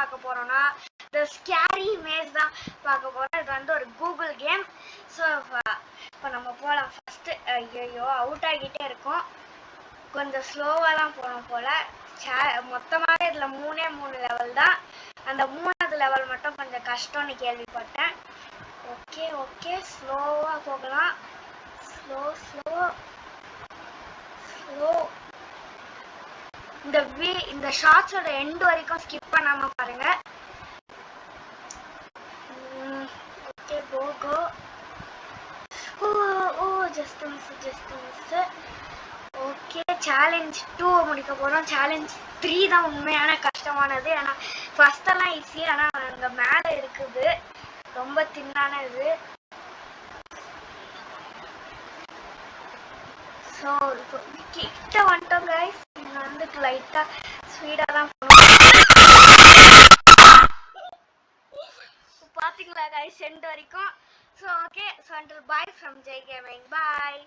பார்க்க போறோம்னா the scary maze தான் பார்க்க போறோம். இது வந்து ஒரு கூகுள் கேம். ஸோ இப்போ நம்ம போகலாம். ஃபர்ஸ்ட் ஐயோ அவுட் ஆகிட்டே இருக்கும். கொஞ்சம் ஸ்லோவாக தான் போகணும் போல. மொத்தமாகவே இதில் 3 லெவல் தான். அந்த 3வது லெவல் மட்டும் கொஞ்சம் கஷ்டம்னு கேள்விப்பட்டேன். ஓகே ஓகே ஸ்லோவாக போகலாம். Slow slow slow. இந்த ஷார்ட்ஸோட எண்ட் வரைக்கும் ஸ்கிப் பண்ணாம பாருங்க. Okay go go. Oh just miss. Okay challenge 2 முடிக்க போறோம். சேலஞ்ச் 3 தான் உண்மையான கஷ்டமானது. ஏன்னா ஃபர்ஸ்ட் எல்லாம் ஈஸி. ஆனா அங்க மேல இருக்குது ரொம்ப தின்னான இது. ஸோ இப்போ கிட்ட வந்துட்டோம் கைஸ். நீங்கள் வந்து லைட்டாக ஸ்பீடாக தான் பார்த்தீங்களா கைஸ் எண்ட் வரைக்கும். So okay so until bye from Jai gaming. Bye.